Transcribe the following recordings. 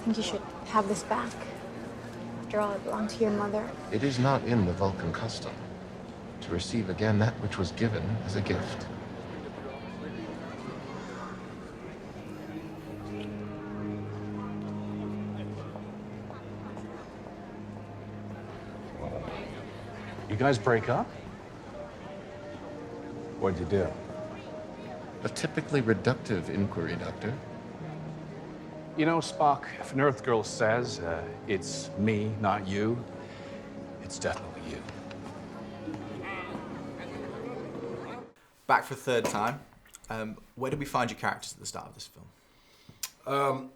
think you should have this back. After all, it belonged to your mother. It is not in the Vulcan custom to receive again that which was given as a gift. You guys break up? What'd you do? A typically reductive inquiry, Doctor. You know, Spock, if an Earth girl says it's me, not you, it's definitely you. Back for a third time. Where did we find your characters at the start of this film?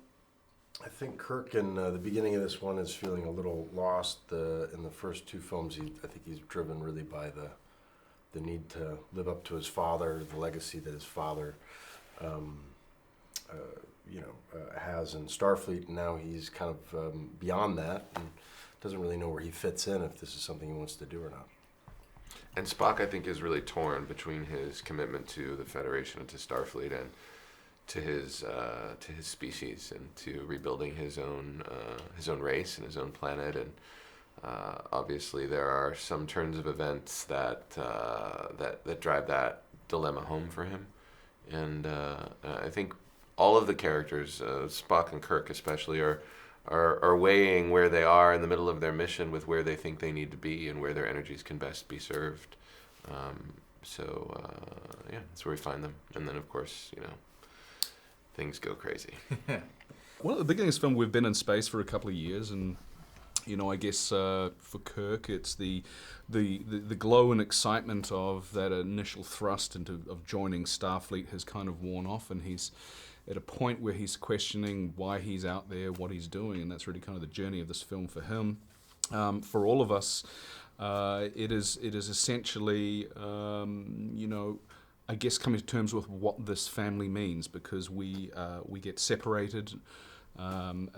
I think Kirk in the beginning of this one is feeling a little lost. In the first two films, I think he's driven really by the need to live up to his father, the legacy that his father, has in Starfleet. And now he's kind of beyond that and doesn't really know where he fits in, if this is something he wants to do or not. And Spock, I think, is really torn between his commitment to the Federation and to Starfleet and to his species and to rebuilding his own race and his own planet. And obviously there are some turns of events that drive that dilemma home for him. And I think all of the characters, Spock and Kirk especially, are weighing where they are in the middle of their mission with where they think they need to be and where their energies can best be served. Yeah, that's where we find them. And then, of course, things go crazy. Well, at the beginning of this film, we've been in space for a couple of years, and I guess for Kirk, it's the glow and excitement of that initial thrust of joining Starfleet has kind of worn off, and he's at a point where he's questioning why he's out there, what he's doing, and that's really kind of the journey of this film for him. For all of us, it is essentially, I guess, coming to terms with what this family means, because we get separated, and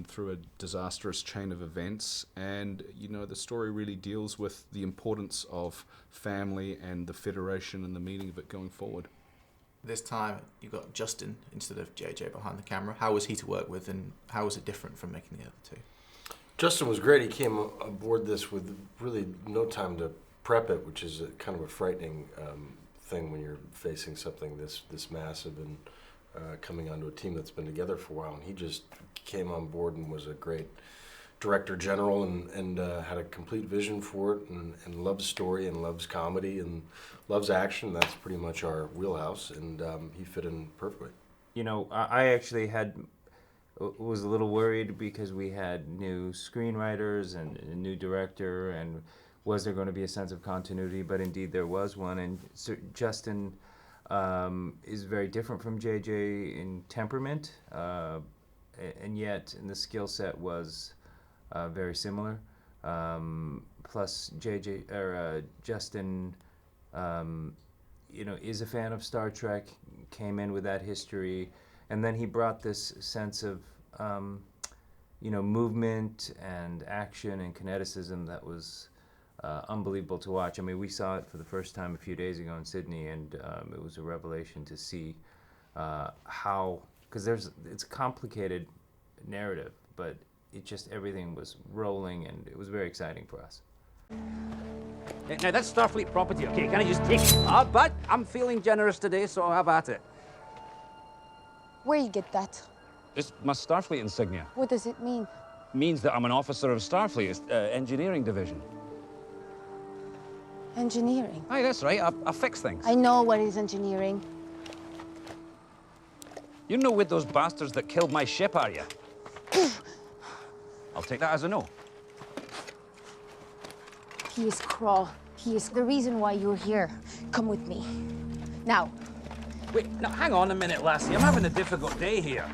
through a disastrous chain of events, and the story really deals with the importance of family and the Federation and the meaning of it going forward. This time you've got Justin instead of JJ behind the camera. How was he to work with, and how was it different from making the other two? Justin was great. He came aboard this with really no time to prep it, which is kind of a frightening thing when you're facing something this massive and coming onto a team that's been together for a while. And he just came on board and was a great director general and had a complete vision for it and loves story and loves comedy and loves action. That's pretty much our wheelhouse, and he fit in perfectly. I actually was a little worried because we had new screenwriters and a new director, and was there going to be a sense of continuity? But indeed there was one, and Justin is very different from JJ in temperament, and yet in the skill set was very similar. Plus Justin, is a fan of Star Trek, came in with that history, and then he brought this sense of, movement and action and kineticism that was unbelievable to watch. I mean, we saw it for the first time a few days ago in Sydney, and it was a revelation to see how, because it's a complicated narrative, but everything was rolling, and it was very exciting for us. Now, that's Starfleet property, okay? Can I just take it? But I'm feeling generous today, so have at it. Where you get that? It's my Starfleet insignia. What does it mean? Means that I'm an officer of Starfleet, it's, engineering division. Engineering? Aye, that's right. I fix things. I know what is engineering. You're no with those bastards that killed my ship, are you? I'll take that as a no. He is Karl. He is the reason why you're here. Come with me. Now. Wait, now hang on a minute, lassie. I'm having a difficult day here.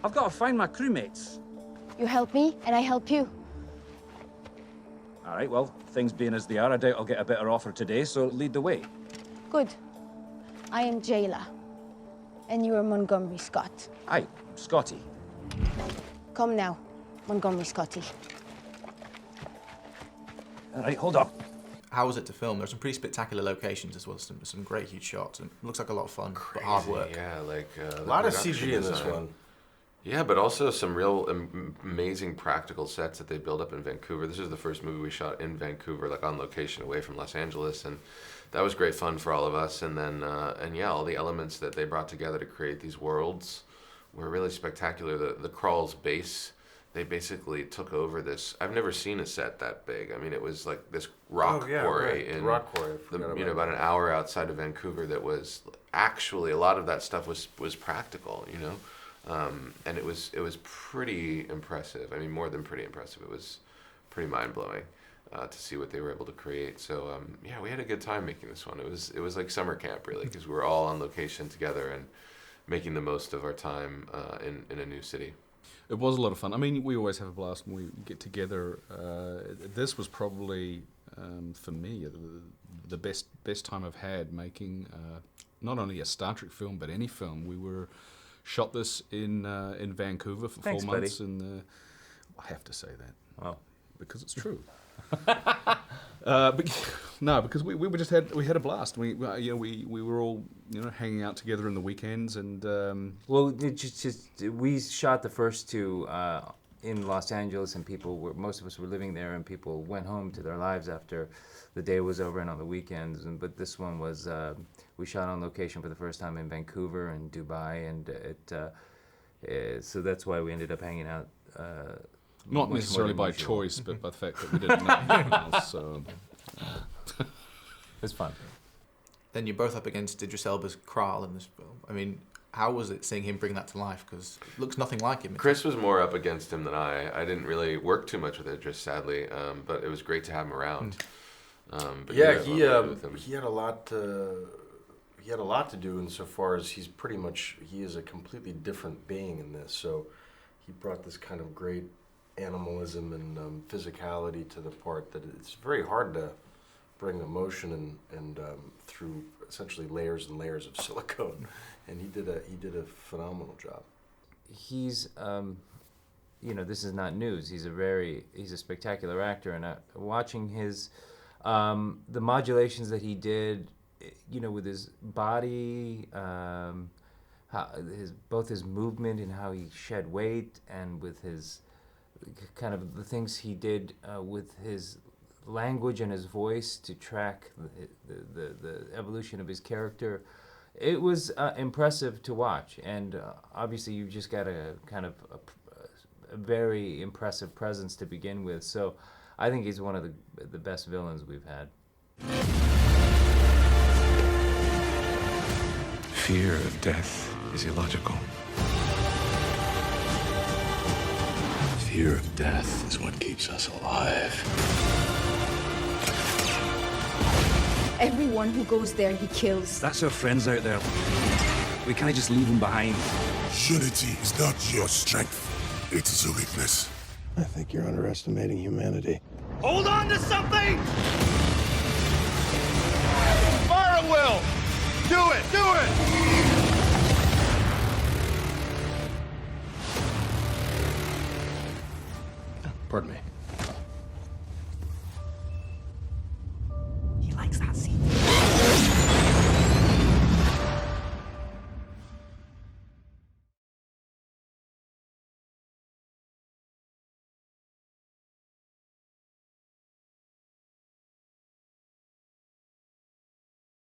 I've got to find my crewmates. You help me, and I help you. All right, well, things being as they are, I doubt I'll get a better offer today, so lead the way. Good. I am Jayla, and you are Montgomery Scott. Aye, Scotty. Come now, Montgomery Scotty. All right, hold on. How was it to film? There's some pretty spectacular locations as well, some great huge shots, and it looks like a lot of fun, but hard work. Yeah, a lot of CG in this one. Yeah, but also some real amazing practical sets that they built up in Vancouver. This is the first movie we shot in Vancouver, like on location, away from Los Angeles, and that was great fun for all of us. And then, all the elements that they brought together to create these worlds were really spectacular. The Karl's base, they basically took over this. I've never seen a set that big. I mean, it was like this rock quarry in rock quarry. About an hour outside of Vancouver. That was actually, a lot of that stuff was practical. And it was pretty impressive. I mean, more than pretty impressive. It was pretty mind blowing to see what they were able to create. So we had a good time making this one. It was like summer camp really, because we were all on location together and making the most of our time in a new city. It was a lot of fun. I mean, we always have a blast when we get together. This was probably, for me, the best time I've had making not only a Star Trek film, but any film. We shot this in Vancouver for 4 months. Buddy. I have to say that. Oh. Because it's true. Because we had a blast. We were all hanging out together in the weekends and. We shot the first two in Los Angeles, and most of us were living there, and people went home to their lives after the day was over and on the weekends. But this one was we shot on location for the first time in Vancouver and Dubai, and so that's why we ended up hanging out. Not necessarily by choice, but by the fact that we didn't know anything else. So. It's fun. Then you're both up against Idris Elba's Karl in this film. I mean, how was it seeing him bring that to life? Because it looks nothing like him. Chris was more up against him than I. I didn't really work too much with Idris, sadly, but it was great to have him around. He had a lot to do insofar as he is a completely different being in this. So he brought this kind of great animalism and physicality to the part that it's very hard to bring emotion and through essentially layers and layers of silicone, and he did a phenomenal job. He's this is not news. He's a spectacular actor, and watching his the modulations that he did, with his body, both his movement and how he shed weight, and with his kind of the things he did with his language and his voice to track the evolution of his character. It was impressive to watch, and obviously you've just got a kind of a very impressive presence to begin with. So I think he's one of the best villains we've had. Fear of death is illogical. Fear of death is what keeps us alive. Everyone who goes there, he kills. That's our friends out there. We can't just leave them behind. Unity is not your strength. It is a weakness. I think you're underestimating humanity. Hold on to something! Fire at will! Do it! Do it! Pardon me.